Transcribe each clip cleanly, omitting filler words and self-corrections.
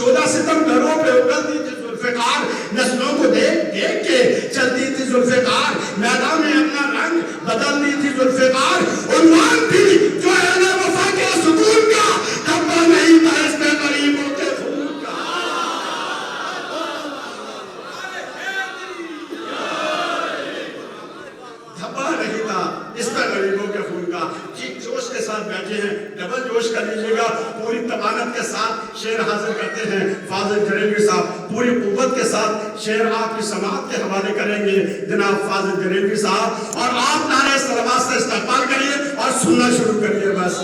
14 सितंबरों पे उगलती थी जुल्फ़िकार, नस्लों को देख देख के चलती थी जुल्फ़िकार, मैदान में अपना रंग बदलती थी जुल्फ़िकार। उन्वान भी जो अहले वफा के सुकून का, खबर नहीं था इसमें गरीबों के खून का। खबर नहीं था इसमें गरीबों के खून का। जोश के साथ बैठे हैं, डबल जोश कर लीजिएगा, पूरी तबानत के साथ शेर हाजिर करते हैं फाजिल जरेलवी साहब, पूरी कुव्वत के साथ शेर आपकी समाअत के हवाले करेंगे जनाब फाजिल जरेलवी साहब, और आप नारे सलावत से इस्तकबाल करिए और सुनना शुरू करिए। बस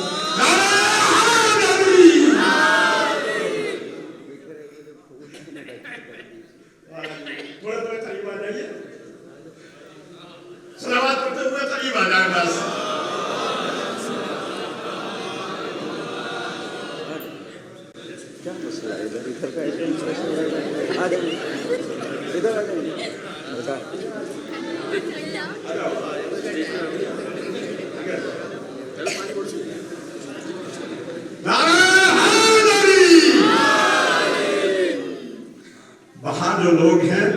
थोड़े थोड़े करीब आ जाइए, सलावत करते हुए करीब आ जाए। बस क्या मसला है इधर इधर का आ जाइए, इधर आ जाइए बता। बाहर जो लोग हैं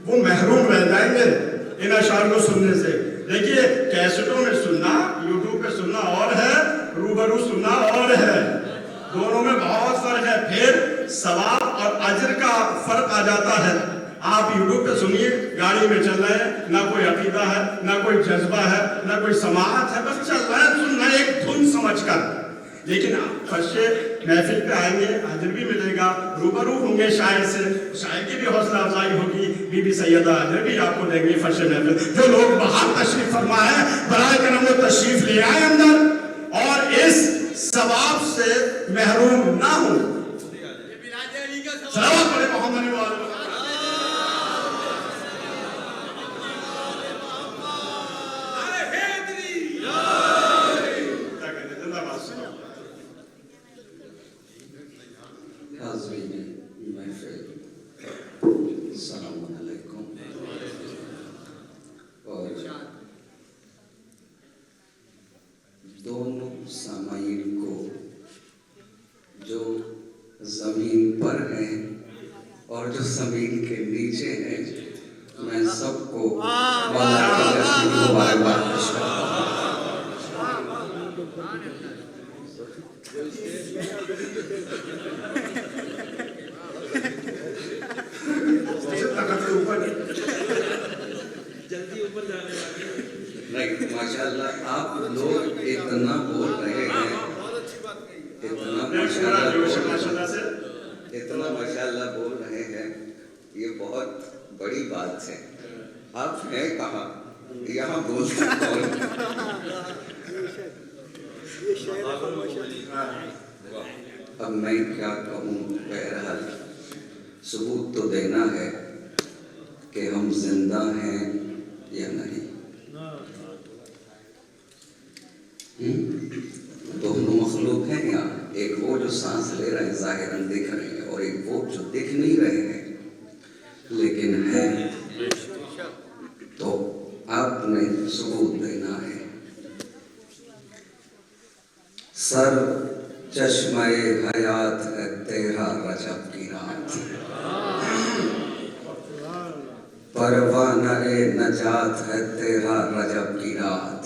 वो महरूम रह जाएंगे इन अशार को सुनने से। देखिए कैसेटों में सुनना, यूट्यूब पे सुनना और है, रूबरू सुनना और है, दोनों में बहुत फर्क है। फिर सवाब और अजर का फर्क आ जाता है। आप यूट्यूब पे सुनिए, गाड़ी में चल रहे हैं, ना कोई अकीदा है, ना कोई जज्बा है, ना कोई समाअत है, बस चल रहे हैं, सुनना एक धुन समझकर। लेकिन आप फर्शे महफिल पे आएंगे, अजर भी मिलेगा, रूबरू होंगे शायर से, शायर की भी हौसला अफजाई होगी, बीबी सैयदा अजर भी आपको देंगे फर्शे महफिल। जो लोग बाहर तशरीफ फरमा है, बराए करम वो तशरीफ ले आए अंदर और इस सवाब से महरूम ना हो। सलावत पढ़े मोहम्मद वाले। दोनों सामाईन को जो जमीन पर हैं और जो जमीन के नीचे हैं, मैं सबको मुबारकबाद पेश करता हूं। नहीं माशाल्लाह आप लोग इतना बोल रहे हैं, इतना माशाल्लाह बोल रहे हैं, ये बहुत बड़ी बात है। आप हैं कहाँ, यहाँ बोलते कौन? अब मैं क्या कहूँ, बहरहाल सबूत तो देना है कि हम जिंदा हैं या नहीं। दोनों मखलूक हैं यहाँ, एक वो जो सांस ले रहे हैं जाहिरन दिख रहे हैं, और एक वो जो दिख नहीं रहे हैं लेकिन है। तो आपने सबूत देना है। सर चश्मे हयात है तेरा रजब की रात, परवाना-ए नजात है तेरा रजब की रात,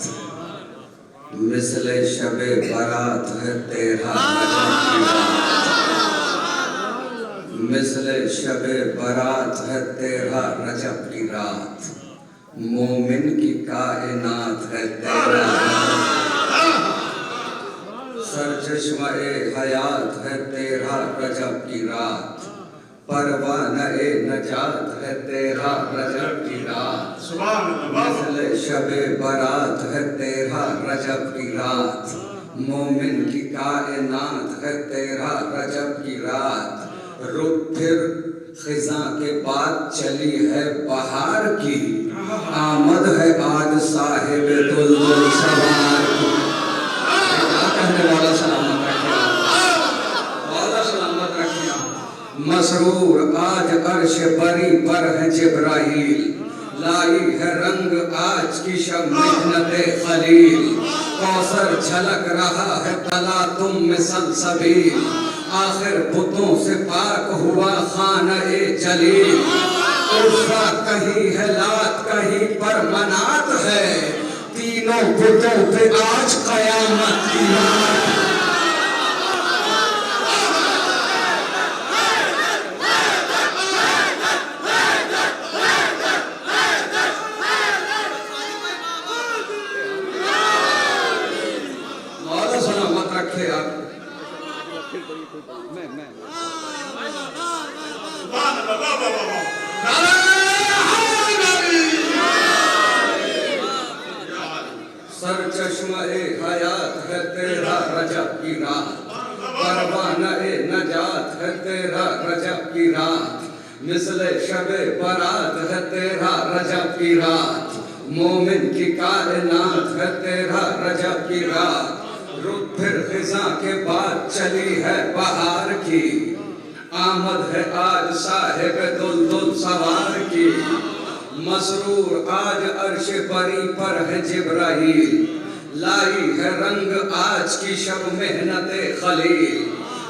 मिसले शबे बारात है तेरा रजब की रात, मिसले शबे बारात है तेरा रजब की रात, मोमिन की कायनात है तेरा सरचश्मे हयात है तेरा रजब की रात, परवाना-ए नजात है तेरा रजब की रात, मिसले शबे बारात है तेरा रजब की रात, मोमिन की कायनात है तेरा रजब की रात। रुत फिर खिज़ां के बाद चली है बहार की, आमद है आज साहिब दुल्दुल सवार की। कहने वाला सलामत रखे, वाला सलामत रखे। मसरूर आज अर्श बरी पर है जिब्राइल, लाई है रंग आज की शब मिहनते खलील, कौसर झलक रहा है तला तुम में सलसबील, आखिर बुतों से पाक हुआ खाना-ए जलील। उज़्ज़ा कहीं है लात कहीं पर मनात है, तीनों बुतों पे आज क़यामत की रात। मौला सलामत रखे आप। सरचश्मा-ए हयात है तेरा रजब की रात, परवाना-ए नजात है तेरा रजब की रात, मिसले शबे बरात है तेरा रजब की रात, मोमिन की कायनात है तेरा रजब की रात। रुत फिर खिज़ां के बाद चली है बहार की, आमद है आज साहिब दुल्दुल सवार की, मसरूर आज अर्श बरी पर है जिब्राईल, लाई है रंग आज की शब मेहनते खलील,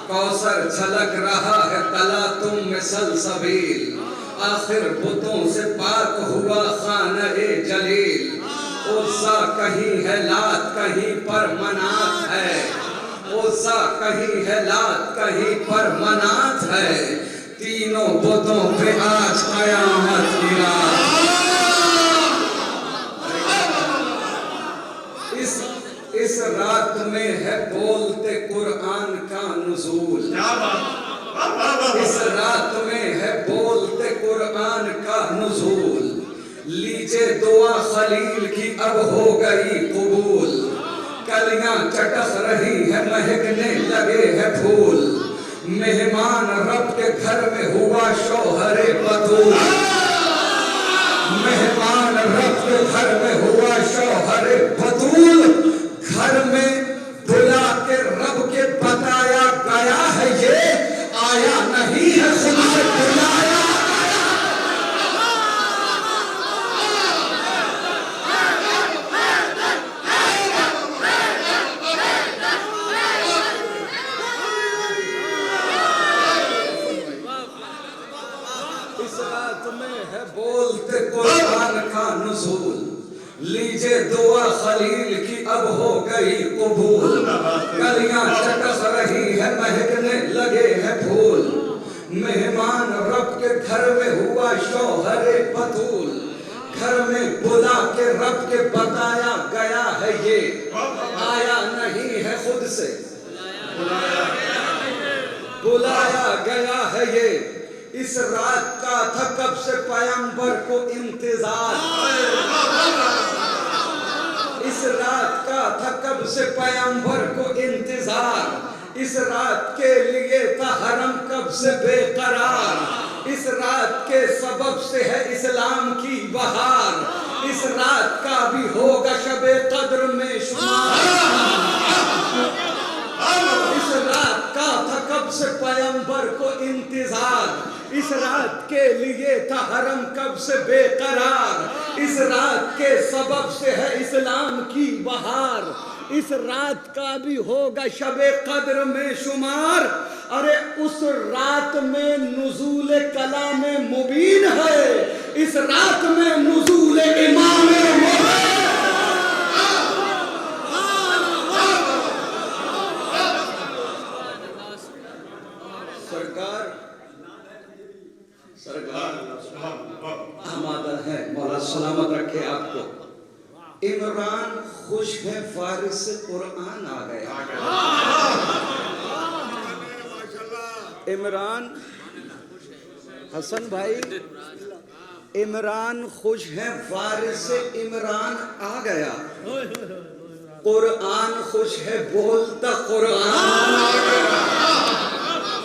कौसर छलक रहा है तला तुम में सलसबील, आखिर बुतों से पाक हुआ खाना-ए जलील। उज़्ज़ा कहीं है लात कहीं पर मनात है, उज़्ज़ा कहीं है लात कहीं पर मनात है, तीनों बुतों पे आज क़यामत की रात। इस रात में है बोलते कुरान का नुज़ूल, इस रात में है बोलते कुरान का नुज़ूल, लीजिए दुआ खलील की अब हो गई कबूल, कलियां चटक रही है महकने लगे है फूल, मेहमान रब के घर में हुआ शौहरे बतूल, मेहमान रब के घर में हुआ शौहरे बतूल, घर में बुला के रब के बताया गया है ये आया नहीं है खुद से बुलाया। इस रात में है बोलते कुरान का नुज़ूल, लीजिए दुआ खलील की अब हो गई कबूल, कलियां चटक रही है महकने लगे है फूल, मेहमान रब के घर में हुआ शौहरे बतूल, घर में बुला के रब के बताया गया है ये आया नहीं है खुद से बुलाया गया है ये। इस रात का था कब से पैगंबर को इंतजार, इस रात का था कब से पैगंबर को इंतजार, इस रात के लिए था हरम कब से बेकरार, इस रात के सबब से है इस्लाम की बहार, इस रात का भी होगा शबे कद्र में शुमार, इस रात का था कब से पैगंबर को इंतजार, इस रात के लिए था हरम कब से बेकरार, इस रात के सबब से है इस्लाम की बहार, इस रात का भी होगा शबे कद्र में शुमार। अरे उस रात में नुज़ूल कलाम मुबीन है, इस रात में नुज़ूल इमाम मुबीन। सरकार आमादा है, मौला सलामत रखे आपको। इमरान खुश है फारिस से कुरान आ गया, इमरान हसन भाई, इमरान खुश है फारिस से इमरान आ गया, कुरान खुश है बोलता कुरान आ गया,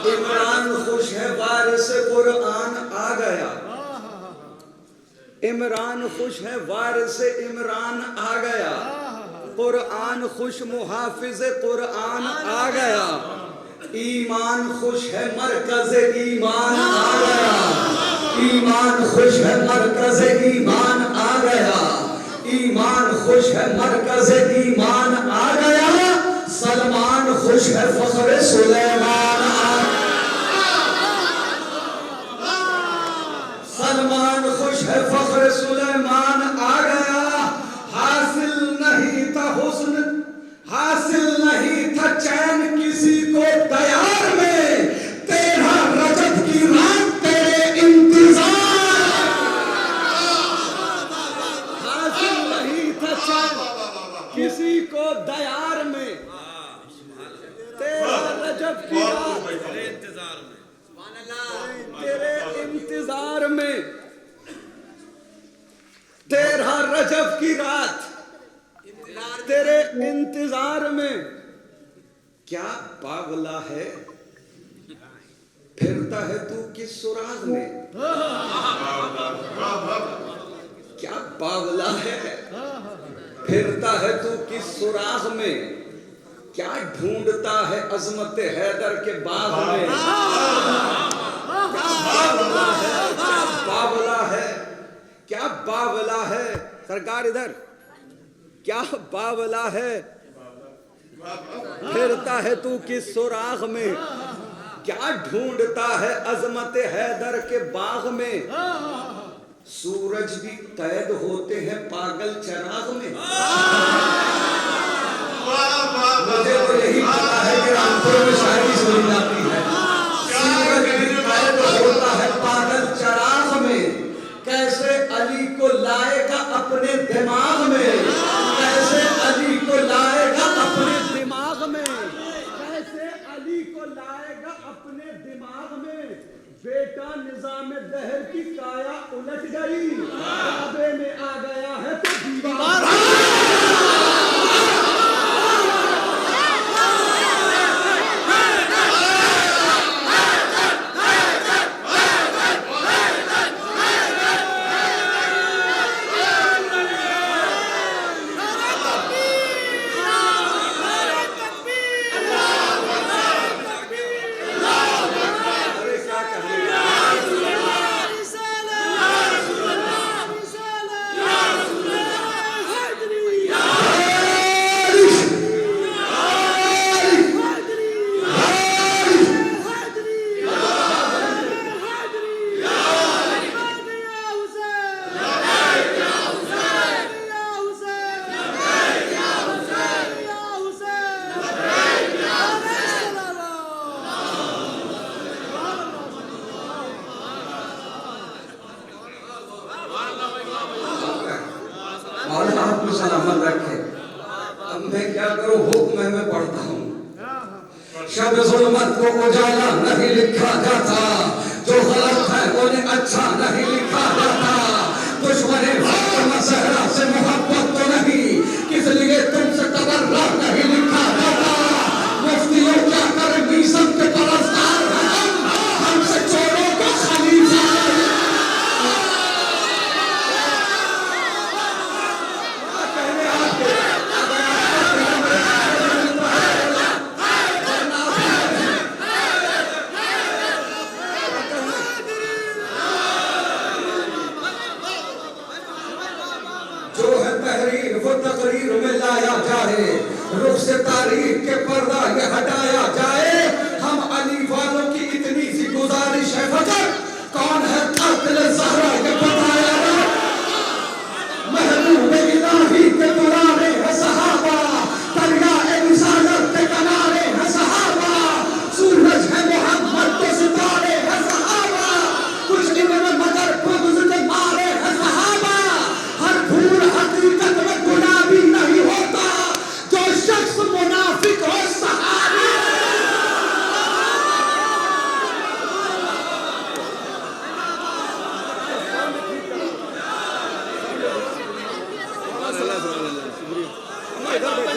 इमरान खुश है वारिस से कुरान आ गया, इमरान खुश है वारिस से इमरान आ गया, कुरान खुश मुहाफिज कुरान आ गया, ईमान खुश है मरकज ईमान आ गया, ईमान खुश है मरकज ईमान आ गया, ईमान खुश है मरकज ईमान आ गया, सलमान खुश है फख्र सुलेमान आ तेरे इंतजार में 13 रजब की रात, तेरे इंतजार में क्या बावला है, फिरता है तू किस सुराग में, क्या बावला है, फिरता है तू किस सुराग में, क्या ढूंढता है अजमत हैदर के बाग में, बावला है, क्या बावला है, सरकार इधर, क्या बावला है, फिरता है तू किस सुराग में, क्या ढूंढता है अजमत हैदर के बाग में, सूरज भी कैद होते हैं पागल चराग में। मुझे तो यही पता है कि रामपुर में शायरी सुनी जाती है। सूरज भी कैद होता है पागल चराग में, कैसे अली को लाएगा अपने दिमाग में, कैसे अली को लाएगा अपने दिमाग में, कैसे अली को लाएगा अपने दिमाग में, बेटा निजाम दहर की काया उलट गई, काबे में आ गया है तो दीवार सलामत रखे। अब मैं क्या करूं, हुक्म है मैं पढ़ता हूं। शब ज़ुल्मत को उजाला नहीं लिखा जाता, जो गलत है उन्हें अच्छा नहीं लिखा जाता, दुश्मने फातिमा ज़हरा से मोहब्बत तो नहीं, किस लिए तुमसे तबर्रा नहीं लिखा जाता, मुफ्तियों क्या करें मिज़म के परस्तार हैं हमसे चोरों को खलीफा। तकरीर में लाया जाए, रुख से तारीख के पर्दा ये हटाया जाए, हम अली वालों की इतनी सी गुजारिश है फकर, कौन है कातिल ज़हरा ये बताया जाए, महबूब इलाही के पुराने है सहाबा, दरिया रिसालत के किनारे है सहाबा, सूरज है मोहम्मद के सितारे है सहाबा, कुछ इन्होंने मगर बुग़्ज़ के मारे है सहाबा, हर फूल हकीकत में गुलाबी नहीं होता, जो शख्स मुनाफिक हो सहाबी।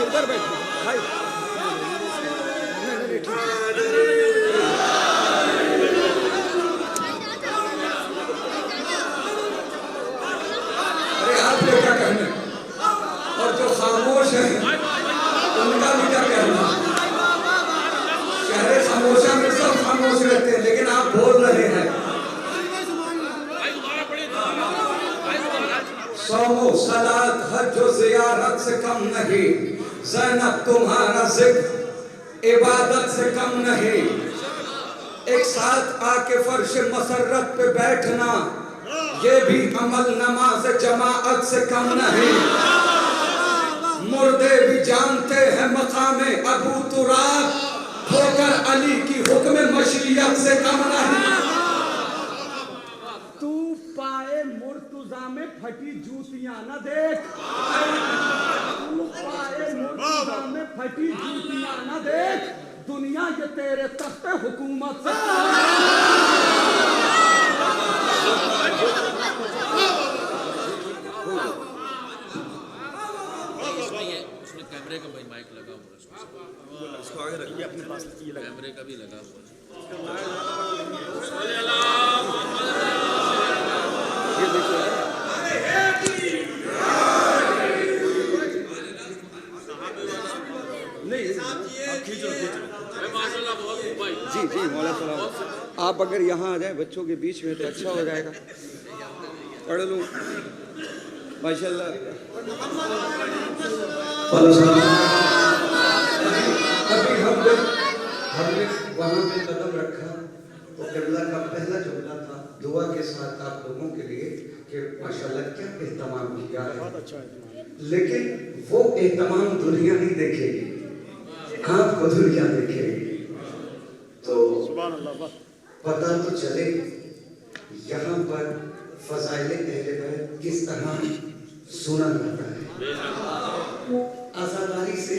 इधर बैठ भाई, अरे आप लोग क्या कहने, और जो खामोश है उनका भी क्या कहना, शहर खामोशा में सब खामोश रहते हैं लेकिन आप बोल रहे हैं। सौमो सलात हज जो ज़ियारत से कम नहीं, ज़ैनब तुम्हारा ज़िक्र इबादत से कम नहीं, एक साथ आके फर्श मसरत पे बैठना ये भी अमल नमाज जमाअत से कम नहीं, मुर्दे भी जानते हैं मकामे अबू तुराब, होकर अली की हुक्म मशरियत से कम नहीं। तू पाए मुर्तुजा में फटी जूतियां न देख, तू पाए मुर्तुजा में फटी जूतियां न देख, दुनिया ये तेरे तख्ते हुकूमत से कैमरे का भाई माइक लगा हुआ है इसको आगे रखिए अपने पास, ये लगा। कैमरे का भी लगा हुआ है। जी जी मौला सलाम। आप अगर यहाँ आ जाए बच्चों के बीच में तो अच्छा हो जाएगा। पढ़ लूँ माशाल्लाह। अभी हमने वहाँ पे कदम रखा तो किबला का पहला जुमला था दुआ के साथ आप लोगों के लिए कि माशाल्लाह क्या एहतमाम किया है। लेकिन वो एहतमाम दुनिया नहीं देखेगी, आपको दुनिया देखेगी। तो पता तो चले यहाँ पर फज़ाइल अहले बैत किस तरह सुना जाता है। आज़ादारी से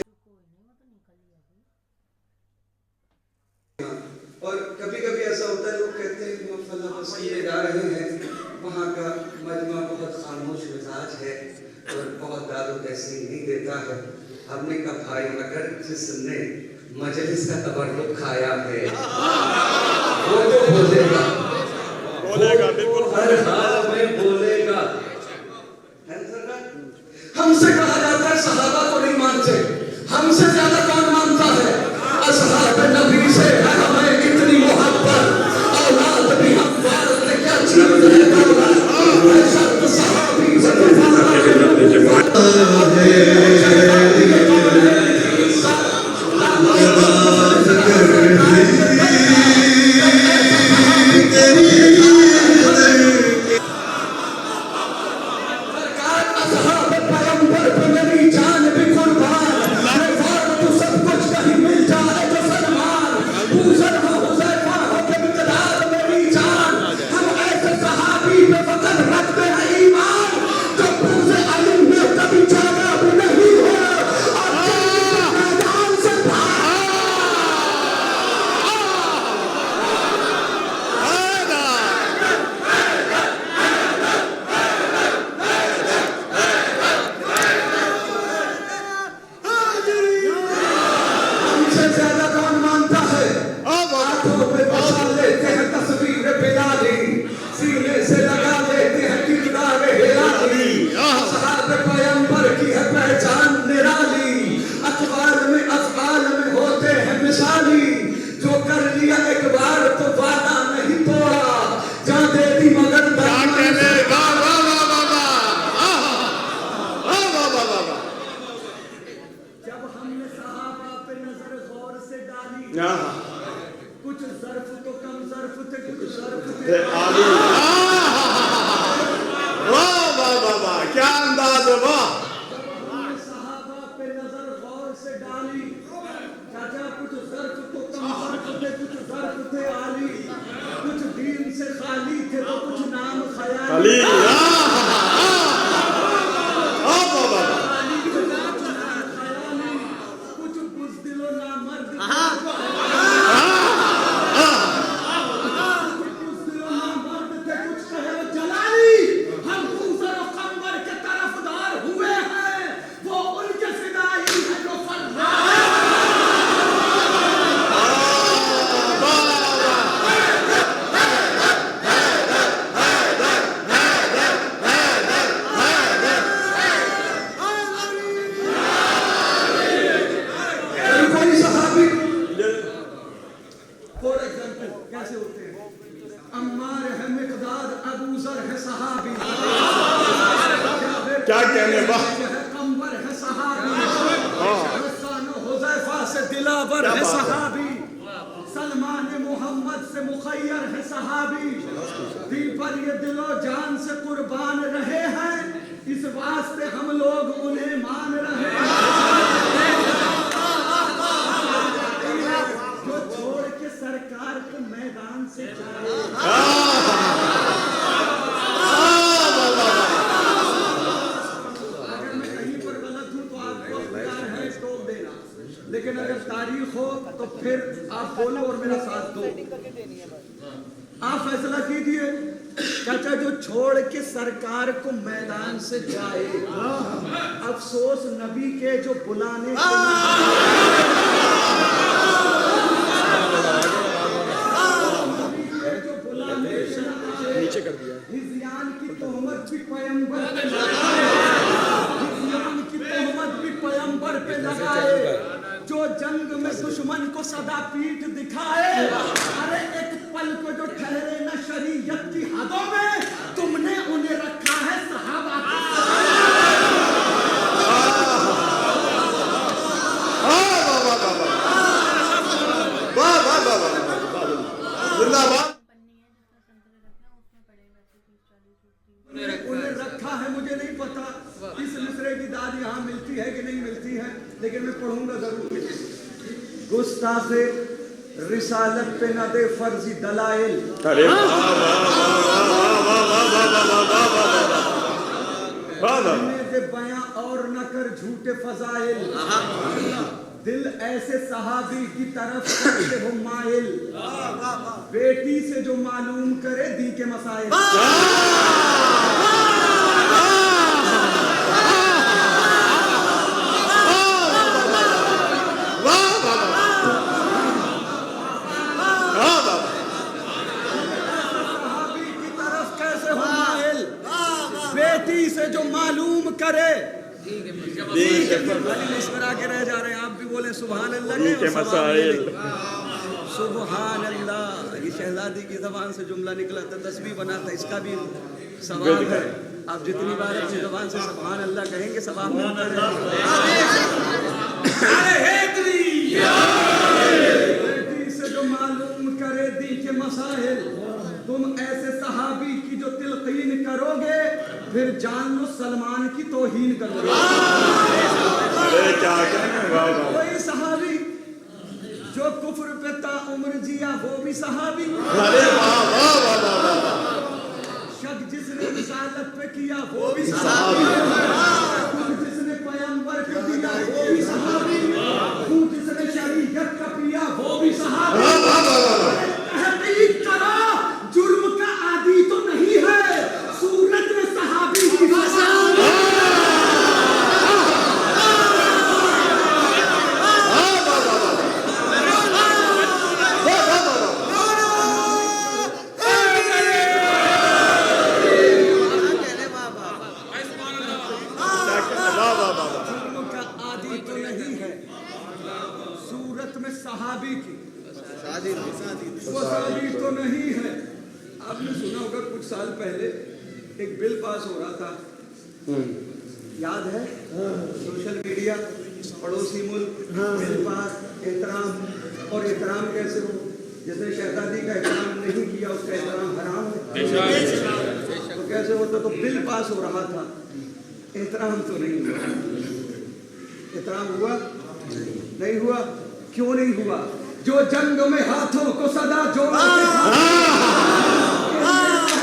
और कभी कभी ऐसा होता है लोग कहते हैं वो फला मसीह में जा रहे हैं, वहाँ का मजमा बहुत खामोश मिजाज है और बहुत दारू तहसीन नहीं देता है। हमने कहा भाई अगर जिसने मजलिस का तबर्रुक खाया है वो तो बोलेगा बिल्कुल हर हाल में बोलेगा। हमसे कहा जाता है सहाबा को नहीं मानते, हमसे ज्यादा कौन मानता है? असहाब नबी से है हमें इतनी मोहब्बत, औलाद भी हम वारस ने क्या चीज है दौलत, ऐसा तो सहाबी से कुछ ज़र्फ तो कम ज़र्फ थे, कुछ ज़र्फ थे। वाह वाह वाह वाह, क्या अंदाज है, वाह। सहाबा पे नजर गौर से डाली, चाचा कुछ ज़र्फ तो कम ज़र्फ थे, कुछ ज़र्फ थे आली, कुछ दीन से खाली थे तो कुछ नाम खयाली। कुछ बुज़दिलो ना मर्द क्या कहने वाह, कंबर है सहाबी, हुज़ैफा से दिलावर है सहाबी, सलमान मोहम्मद से मुखय्यर है सहाबी, दी पर ये दिलो जान से कुर्बान रहे हैं, इस वास्ते हम लोग उन्हें मान रहे हैं। जो छोड़ के सरकार के मैदान से जाए, लेकिन अगर तारीख हो तो फिर आप बोलो और मेरा साथ दो। आप फैसला कीजिए। चाचा जो छोड़ के सरकार को मैदान से जाए, अफसोस नबी के जो बुलाने को नीचे कर दिया। हिज़यान की तोहमत भी पैगंबर पे लगाए, हिज़यान की तोहमत भी पैगंबर पे लगाए, जो जंग में दुश्मन को सदा पीठ दिखाए। अरे एक पल को जो ठहरे न शरीयत की हदों में, तुमने उन्हें रखा है सहाबा के जिंदाबाद। उन्हें रखा है, मुझे नहीं पता इस मिसरे की दाद यहाँ मिलती है कि नहीं मिलती है, लेकिन मैं पढ़ूंगा जरूर। गुस्ताखे रिसालत पे न दे फर्जी दलाइल, अरे दे बयां और न कर झूठे फजाइल, दिल ऐसे सहाबी की तरफ से हो माइल, बेटी से जो मालूम करे दी के मसाइल। बेटी से जो मालूम करे, मुस्कुरा के रह जा रहे हैं, आप भी बोले सुभान अल्लाह के मसाइल। सुभान अल्लाह, ये शहजादी की जबान से जुमला निकला था, तस्बीह बना था, इसका भी सवाब है। आप जितनी बार अपनी जबान से सुभान अल्लाह कहेंगे सवाब मिलता रहेगा। बेटी से जो मालूम करे दी के मसाइल, तुम ऐसे सहाबी की जो तिलकीन करोगे, फिर जान लो सलमान की तौहीन करोगे। कोई सहाबी जो कुफ्र पे ताउम्र जिया वो भी सहाबी, शक जिसने रिसालत पे किया वो भी सहाबी, जिसने पैगंबर को दिया वो भी सहाबी, जिसने शरीयत का पिया वो भी सहाबी। तहकीक करो, जुर्म का आदि तो नहीं है, सूरत में सहाबी की सहाबी की वो सहाबी तो नहीं है। आपने सुना होगा कुछ साल पहले एक बिल पास हो रहा था, याद है? सोशल मीडिया, पड़ोसी मुल्क, बिल पास, एहतराम। और एहतराम कैसे हो? जिसने शहजादी का एहतराम नहीं किया उसका एहतराम हराम है। तो कैसे होता? तो बिल पास हो रहा था, एहतराम तो नहीं हुआ। एहतराम हुआ नहीं हुआ? क्यों नहीं हुआ? जो जंग में हाथों को सदा जोड़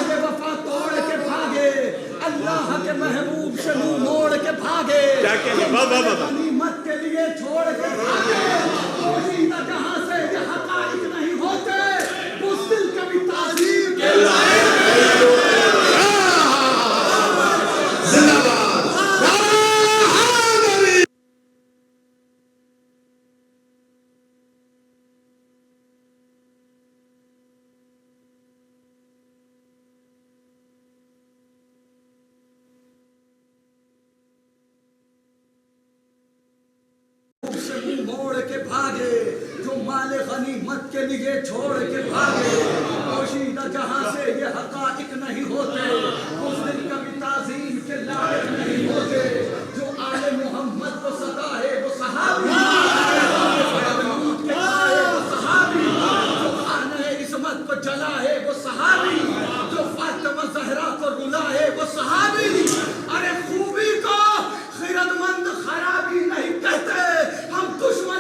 के वफा तोड़ के भागे, अल्लाह के महबूब से मुंह मोड़ के भागे, गनीमत के लिए छोड़ के भागे, पोशीदा जहां से ये हकाइक नहीं होते, उस दिल कभी ताज़ीम के मोड़ के भागे, जो माले गनीमत के लिए छोड़ के भागे, पोशीदा जहां से ये हकाइक नहीं होते, उस दिन कभी ताज़ीम के लायक नहीं होते। जो आले मोहम्मद को सदा है वो सहाबी, वो सहाबी, जो खाने इस्मत को जला है वो सहाबी, जो फातिमा ज़हरा को रुला है वो सहाबी। अरे खूबी को खिरदमंद खराबी नहीं कहते, हम दुश्मन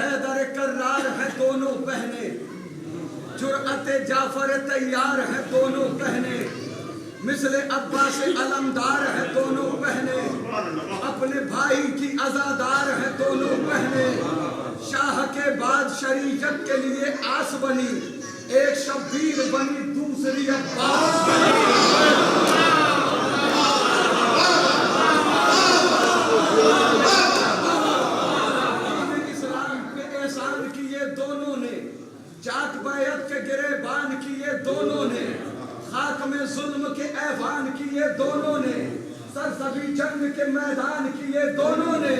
हैदर कर्रार है दोनों बहने, जुर्अत जाफर तैयार है दोनों बहने, मिसले अब्बास अलमदार है दोनों बहने, अपने भाई की अज़ादार है दोनों बहने, शाह के बाद शरीयत के लिए आस बनी, एक शब्बीर बनी दूसरी अब्बास बनी। जात बैत के गिरेबान किए दोनों ने, खाक में जुल्म के ऐवान किए दोनों ने, सरसबी जंग के मैदान किए दोनों ने,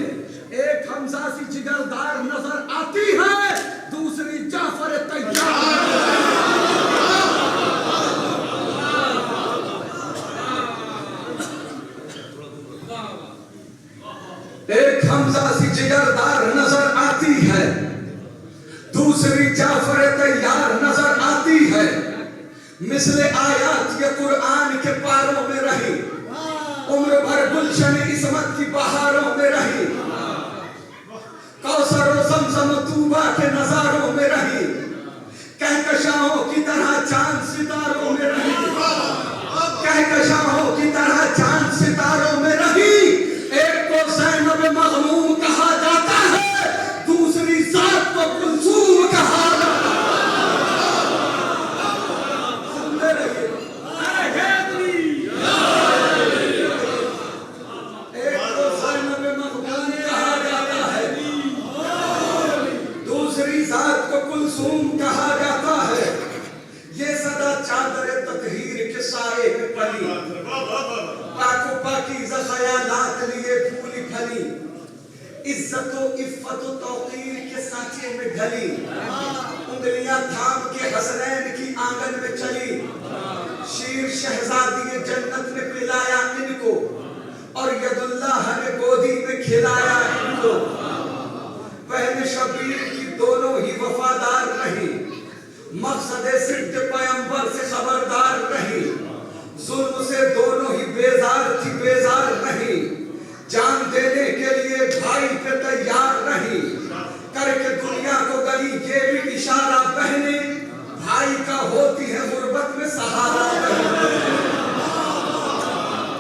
एक हमजा सी जिगरदार नजर आती है, दूसरी जाफर तैयार। एक हमजा सी जिगरदार नजर आती है, दूसरी जाफर तैयार नजर आती है, मिसले आयात ये कुरान के पारों में रही, उम्र भर गुलशन इस्मत की बहारों में रही, कौसर और ज़मज़म तूबा के नजारों में रही, कहकशाओं की तरह चांद सितारों में रही, कहकशाओं की तरह चांद सितारों में रही। एक को ज़ैनब मग़मूम कहा जाता है, दूसरी ज़ात को कुलसूम कहा जाता है। एक को ज़ैनब मग़मूम कहा जाता है, दूसरी ज़ात को कुलसूम कहा जाता है। ये सदा चादर तकहीर के साए में पली, पाको पाकीज़ा ख़यालात लिए फूली फली, इज्जतो इफ़्फ़तो तौक़ीर के सांचे में ढली, उंगलियां थाम के हसनैन की आंगन में चली, शीर शहजादी जन्नत ने पिलाया इनको, और यदुल्लाह ने गोदी में खिलाया इनको। पहले शबीर की दोनों ही वफादार रही, मकसद सिद्ध पैगंबर से खबरदार रही, जुल्म से दोनों ही बेजार थी बेजार रही, जान देने के लिए भाई पे तैयार रही, करके दुनिया को गई ये भी इशारा बहने, भाई का होती है गुर्बत में सहारा बहने,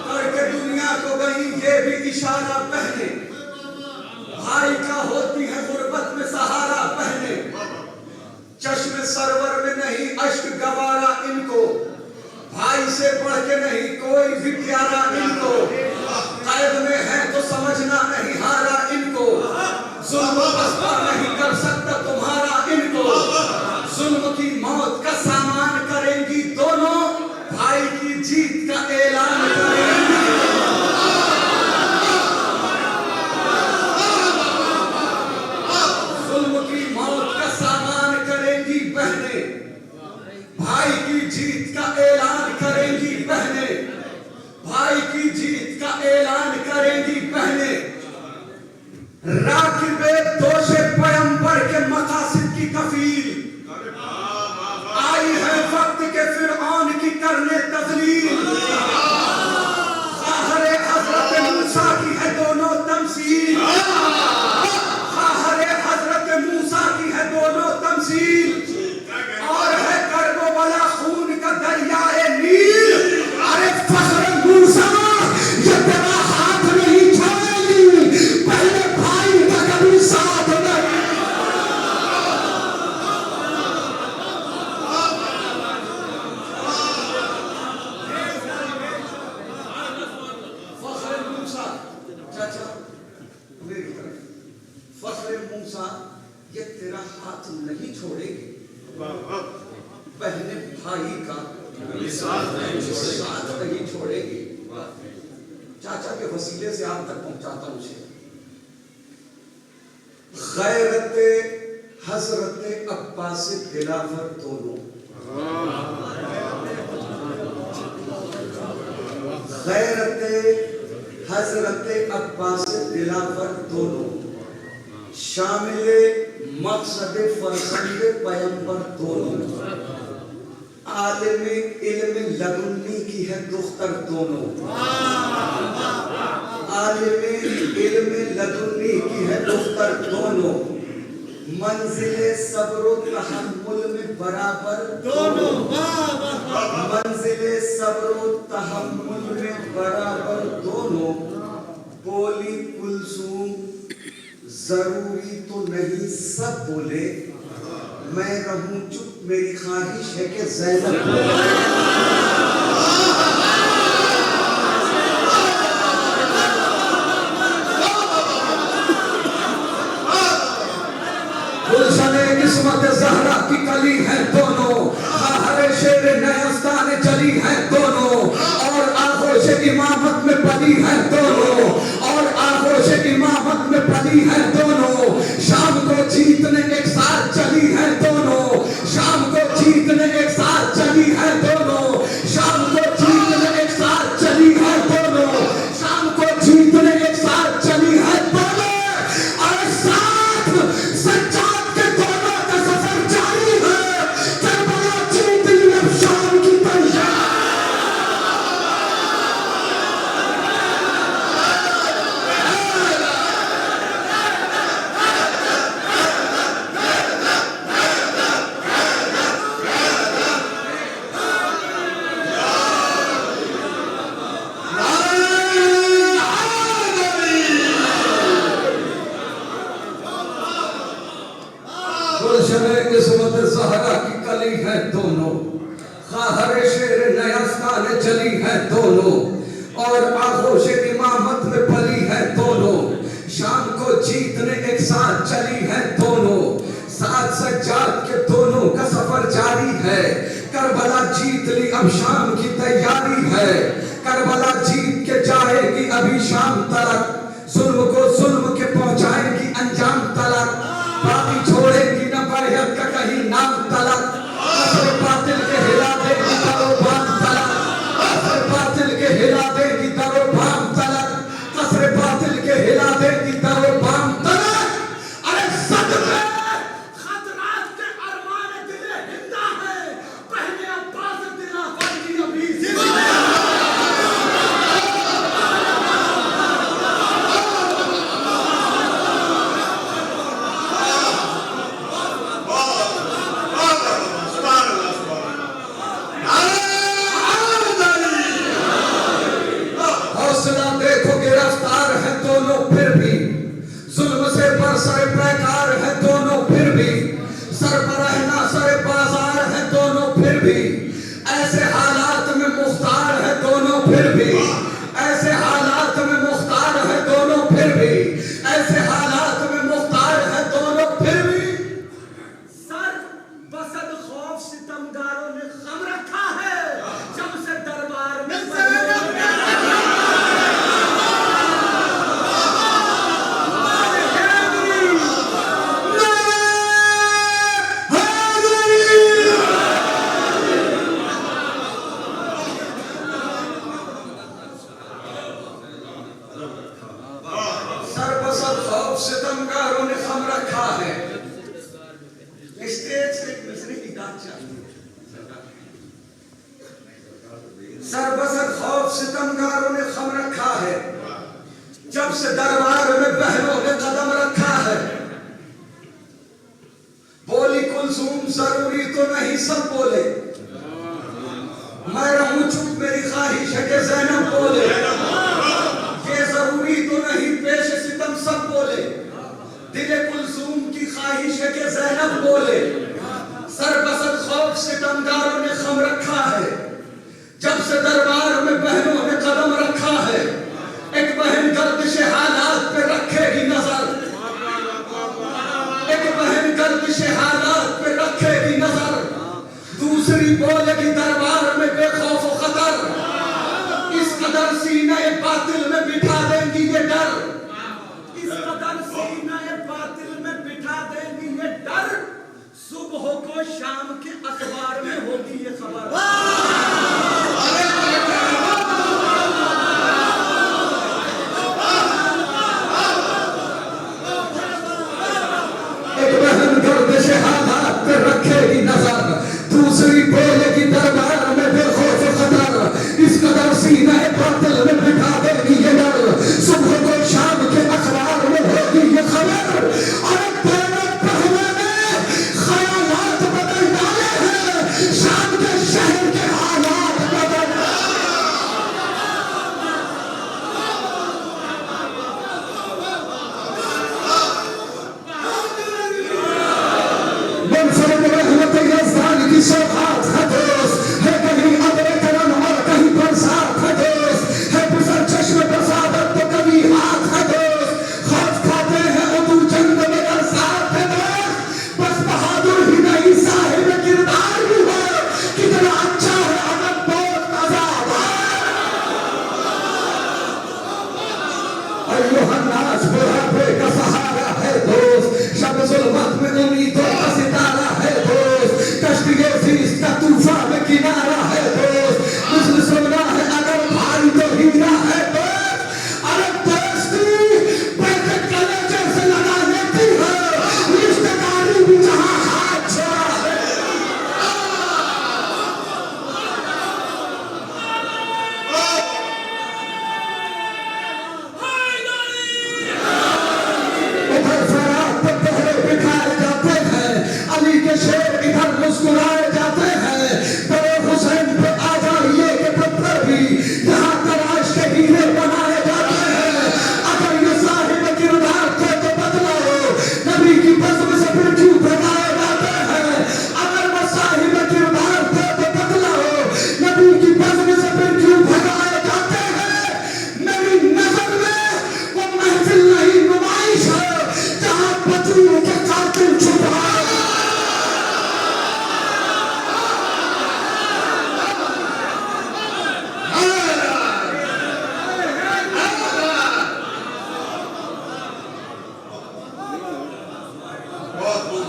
करके दुनिया को गई ये भी इशारा बहने, भाई का होती है गुर्बत में सहारा बहने। चश्मे सरवर में नहीं अश्क गवारा इनको, भाई से बढ़ के नहीं कोई भी प्यारा इनको, कैद में है तो समझना नहीं हारा इनको, जुल्म बस्ता नहीं कर सकता तुम्हारा इनको, जुल्म की मौत का सामान करेंगी दोनों, भाई की जीत का ऐलान करेंगी। जुल्म की मौत का सामान करेंगी बहने, भाई की जीत का ऐलान करेंगी बहने, भाई की जीत का ऐलान करेंगी बहने। राकिबे दोषे पैगंबर के मकासिद की कफील, आई है वक्त के फिरऔन की करने तजलील, ज़ाहरे हज़रत मूसा की है दोनों तमसील, ज़ाहरे हज़रत मूसा की है दोनों तमसील, और है कर्बो वाला खून का दरियाए नील। अरे फख्र मूसा ये तेरा हाथ नहीं छोड़ेगी, पहले भाई का कभी साथ नहीं। फख्र मूसा, चाचा मेरी तरफ, फख्र मूसा ये तेरा हाथ नहीं छोड़ेगी, पहले भाई का साथ नहीं छोड़ेगी। चाचा के वसीले से आप तक पहुंचाता हूं उसे। गैरत हजरत अब्बास दिलावर दोनों, गैरत हजरत अब्बास दिलावर दोनों, शामिल मकसद फरजंद पैगंबर दोनों, आलिम इल्म लदुन्नी की है दुख्तर दोनों, आलिम इल्म लदुन्नी की है दुख्तर दोनों, मंजिले सब्र तहम्मुल में बराबर दोनों, मंजिले सब्र तहम्मुल में बराबर दोनों। बोली कुलसूम जरूरी तो नहीं सब बोले, मैं रहूं चुप मेरी ख्वाहिश है कि ज़ैनब गुलशने किस्मत ज़हरा की कली है दोनों, हरे शेर नयस्तान चली है दोनों, और आगोश इमामत में पली है दोनों, और आगोश इमामत में पली है दोनों। शाम को जीतने एक साथ चली है दोनों, शाम को जीतने एक साथ चली है दोनों, शाम को जीतने एक साथ चली है दोनों, शाम को जीतने एक साथ चली है दोनों। और साथ सच्चाई के दोनों का सफर जारी है, करबला जीत ली अब शाम की तैयारी। गुलशने किस्मत ज़हरा की कली है दोनों, हरे शेर नयस्तान चली है दोनों, और आगोश इमामत में पली है दोनों। शाम को जीतने एक साथ चली है दोनों, साथ सज्जाद के दोनों का सफर जारी है। करबला जीत ली अब शाम की तैयारी है, करबला जीत के जाएगी अभी शाम तलक, जुल्म को जुल्म के पहुंचाएगी अंजाम तलक, बाकी छोड़ेगी न बैयत का कहीं नाम तलक, असर बातिल के हिला देगी दरो बाम तलक, असर बातिल के हिला देगी दरो बाम तलक, असर बातिल के हिला देगी दरो बाम तलक। अरे सदमे खतरात के अरमान दिले हिंदा है, पहले अब्बास दिला फर्जी अभी जिंदा है। हौसला देखो गिरफ्तार है दोनों फिर भी, जुल्म से बरसरे पैकार है दोनों फिर भी, सर पर रहना सरे बाजार है दोनों फिर भी, ऐसे हालात में मुख्तार है दोनों फिर भी, ऐसे हालात में मुख्तार है दोनों फिर भी, ऐसे हालात में मुख्तार है दोनों फिर भी। सर बसद खौफ सितमगारों ने खम रखा है, जब से दरबार में सरबसद खौफ सितमगारों ने खम रखा है। स्टेज से एक मिसरे की गात चाहिए। सरबसद खौफ सितमगारों ने खम रखा है, जब से दरबार में बहनों ने कदम रखा है। बोली कुलसूम जरूरी तो नहीं सब बोले, मैं रहूं चुप मेरी ख्वाहिश है कि ज़ैनब बोले, ये जरूरी तो नहीं पेश सितम सब बोले, दिले कुलसूम की ख्वाहिश है कि ज़ैनब बोले। सरबसद खौफ सितमगारों ने खम रखा है, जब से दरबार में बहनों ने कदम रखा है। एक बहन गर्दिश हालात पे रखेगी नजर, एक बहन गर्दिश हालात पे रखेगी नजर, दूसरी बोलेगी दरबार में बेखौफ खतर, इस कदर सीने बातिल में बिठा देंगी ये डर, इस कदर सीने बातिल में बिठा देंगी ये डर, सुबह को शाम के अखबार में होगी ये खबर। एक बहन गर्दिश हालात पे रखेगी नजर, दूसरी बोलेगी दरबार में बेखौफ खतर, इस कदर सीने बातिल में बिठा देगी ये डर, सुबह को शाम के अखबार में होगी ये खबर। अरे पहले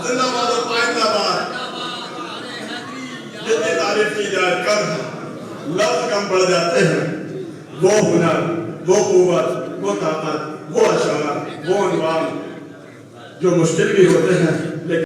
जिंदाबाद और पाइंदाबाद। जितनी तारीफ की जाए कम है, लफ्ज कम पड़ जाते हैं। वो हुनर, वो कुव्वत, वो ताकत, वो अशार, वो अनवार जो मुश्किल भी होते हैं